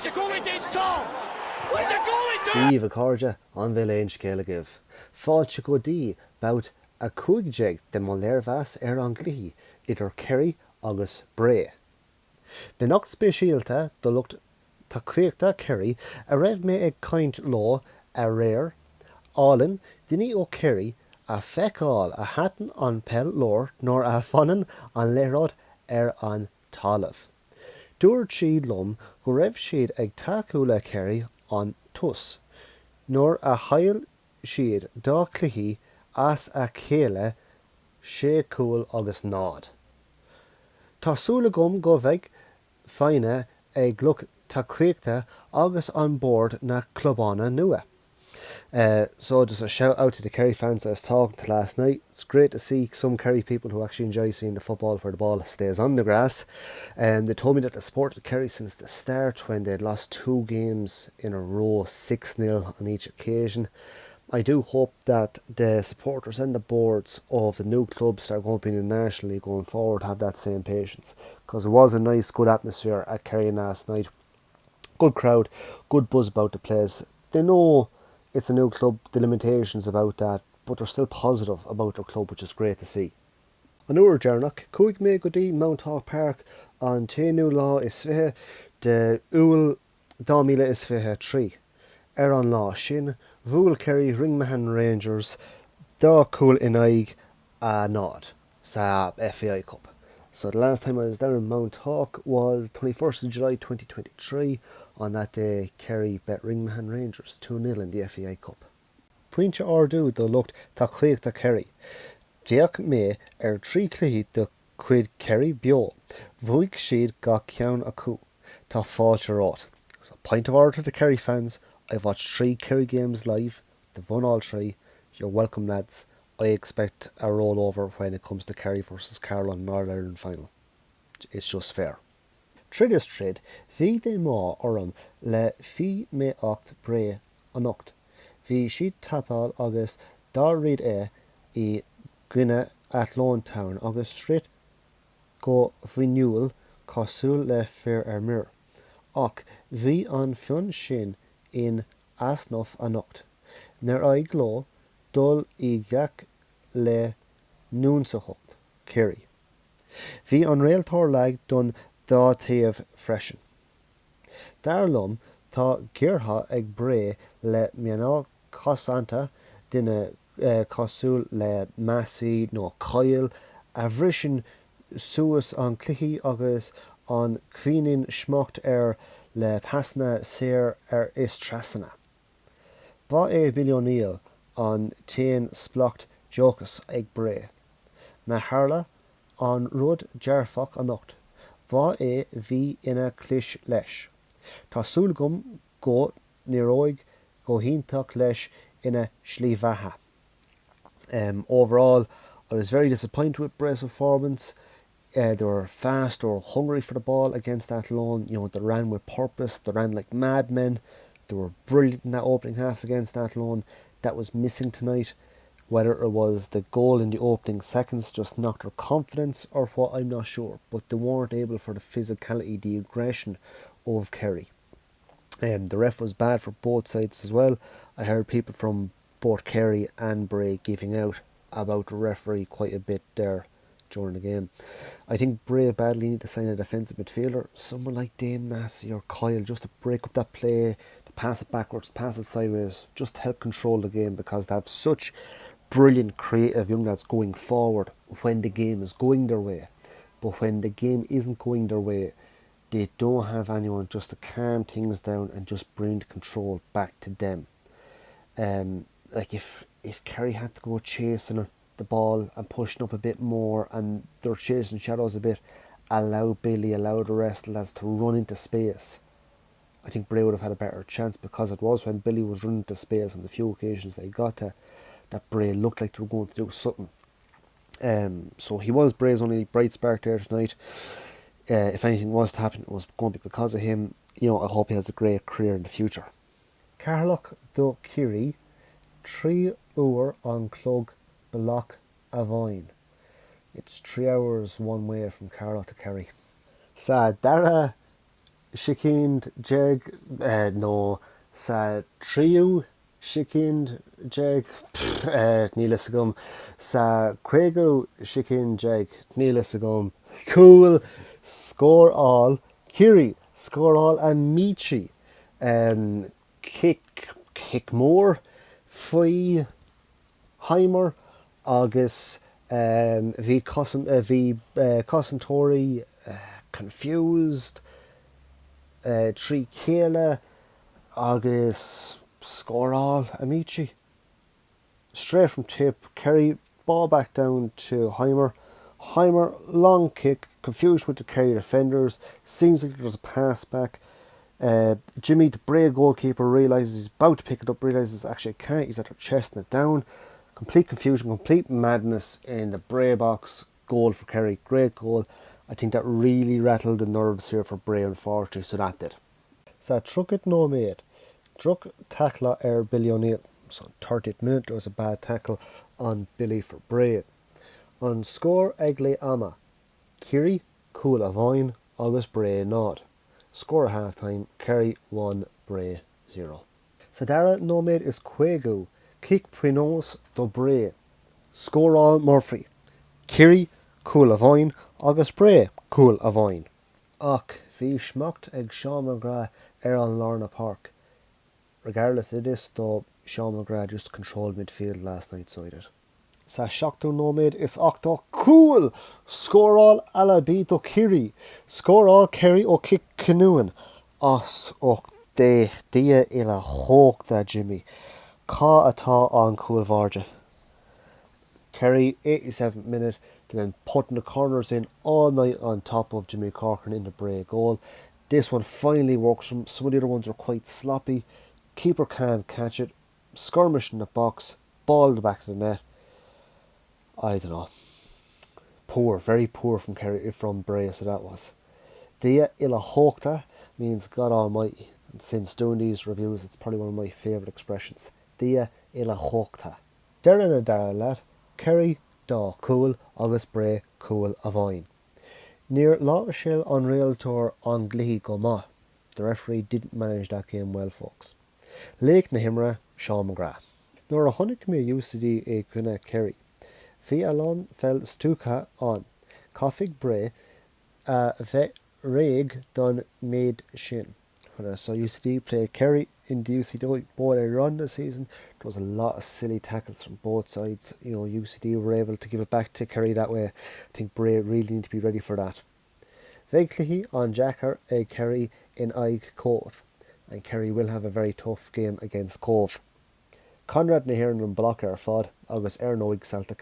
Díomh a cóide an bhfuil Gaeilge. Fáilte go dtí about a cúigeag de mo léirmheas an gcluiche idir Kerry agus Bray. Be nocht spéisialta do lucht tá cuiachta Kerry a raibh mé ag caint lá a réir álann duine ó Kerry a feicáil a hatan an pell lór nóir a fanann an léiread an talamh. Dúirt siad lom go raibh siad ag takeú le Kerry an tus, nóir a chaill siad dá cluiche as a chéile sé cúil agus nád. Tásúla gom go bheith féine ag lucht tá cuiachta agus on board na clubána nua. So just a shout out to the Kerry fans I was talking to last night. It's great to see some Kerry people who actually enjoy seeing the football where the ball stays on the grass. And they told me that they supported Kerry since the start when they'd lost 2 games in a row, 6-0 on each occasion. I do hope that the supporters and the boards of the new clubs that are going to be in the National League going forward have that same patience, because it was a nice, good atmosphere at Kerry last night. Good crowd, good buzz about the place. They know it's a new club, the limitations about that, but they're still positive about their club, which is great to see. An uair dearnach, cúig mé go dtí Mount Park an téanú lá is fiche de úil 2023. An lá sin, bhuail Kerry Ringmahan Rangers dá cúil in aig a nád sa FAI Cup. So the last time I was down in Mount Hawk was 21st of July 2023. On that day, Kerry bet Ringmahan Rangers 2-0 in the FAI Cup. Pointe ardú do lucht tá cuiachta Kerry. Deach mé 3 cluiche do cuid Kerry bio. Bhuaigh siad ga ceann acu. Tá fáilte rát. So point of order to the Kerry fans. I've watched 3 Kerry games live. They've won all 3. You're welcome, lads. I expect a rollover when it comes to Kerry versus Carlow in Northern Ireland final. It's just fair. Trídas tríd, bhí dé má orm le fi mé 8 Bray an nocht. Bhí siad tapáil agus dá riad I gcuine Athlone Town agus tríd go bhíniúil cosúil le fear muir. Ach bhí an fionn sin in asnamh an nocht. Nar aig gló dul I gach le núnsachocht, Kerry. Bhí an réaltóir leag don dá taobh freisin. Dar lom tá gghearrtha ag Bray le meanál cosanta duine cosúil le measí nó coil a bhrisin suas an cluiche agus an cuioinen smacht le pasna séir is trasanna. Ba Billy O'Neill an téan splocht jochas ag Bray. Na harla an rud dearfach an nocht. Ba bhí ina chluiche leis. Tásúil gom go níróig go híntaach leis ina slíomhatha. Overall, I was very disappointed with Bray's performance. They were fast, they were hungry for the ball against Athlone. You know, they ran with purpose, they ran like madmen. They were brilliant in that opening half against Athlone. That was missing tonight. Whether it was the goal in the opening seconds just knocked their confidence or what, I'm not sure. But they weren't able for the physicality, the aggression of Kerry. The ref was bad for both sides as well. I heard people from both Kerry and Bray giving out about the referee quite a bit there during the game. I think Bray badly need to sign a defensive midfielder, someone like Dane Massey or Kyle, just to break up that play, to pass it backwards, pass it sideways, just to help control the game, because they have such brilliant creative young lads going forward when the game is going their way. But when the game isn't going their way, they don't have anyone just to calm things down and just bring the control back to them. Like if Kerry had to go chasing the ball and pushing up a bit more and they're chasing shadows a bit, allow Billy, allow the rest of the lads to run into space, I think Bray would have had a better chance, because it was when Billy was running into space on the few occasions they got to that Bray looked like they were going to do something. So he was Bray's only bright spark there tonight. If anything was to happen, it was going to be because of him. You know, I hope he has a great career in the future. Carlock do Kerry, 3 hour on Clog Block Avoyne. It's 3 hours one way from Carlock to Kerry. Sa dara Sikind jeg no sa triú sikind jeg nílas agam sa quego sikind jeg nílas agam cool score all Kerry score all and Michi kick more Fáilte Heimer agus bhí cosantóirí confused trí chéile agus scoreall Amici. Straight from tip, Kerry ball back down to Heimer. Heimer long kick, confused with the Kerry defenders. Seems like there's a pass back. Jimmy, the Bray goalkeeper, realises he's about to pick it up, realises actually he can't, he's after chesting it down. Complete confusion, complete madness in the Bray box. Goal for Kerry, great goal. I think that really rattled the nerves here for Bray, unfortunately, so that did. So Truckit no made. Truck tackle Billy O'Neill. So 30th minute there was a bad tackle on Billy for Bray. On score Egley Ama. Kerry, Cool Avoin, August Bray nod. Score at half time, Kerry 1, Bray 0. Sadara no made is Quego. Kick Prinos do Bray. Score all Murphy. Kerry, Cool Avoin, August Bray, Cool Avoin. Och, bhí smacht ag Sean McGrath an Lorna Park. Regardless of this, though, Sean McGrath just controlled midfield last night, so he did. Sa Shockdown no made is Octo Cool. Score all Alabi do Kerry. Score all Kerry o kick canoeing. Os och de dia ila hawk da Jimmy. Ka ata on Cool Varja. Kerry 87th minute, then putting the corners in all night on top of Jimmy Corcoran in the Bray goal. This one finally works. Some of the other ones are quite sloppy. Keeper can't catch it. Skirmish in the box. Ball at the back of the net. I don't know. Poor, very poor from Kerry, from Bray, so that was. Dia ila hokta means God Almighty. And since doing these reviews, it's probably one of my favourite expressions. Dia ila hokta. Darren and Darren lad. Kerry, da cool, August Bray, cool avoin. Near La Rochelle on Realtor on Glihi Goma. The referee didn't manage that game well, folks. Lake Nahimra, Sean McGrath. Nor a honey me UCD a Kuna Kerry. Fi alon fell stuka on. Coffig Bray, vet reg done made shin. When I saw UCD play Kerry in the UCD ball run this season, there was a lot of silly tackles from both sides. You know, UCD were able to give it back to Kerry that way. I think Bray really need to be ready for that. Vegclihi on Jacker a Kerry in Ig Cove. And Kerry will have a very tough game against Cove. Conradh na hÉireann block ar fod, agus Noig Celtic.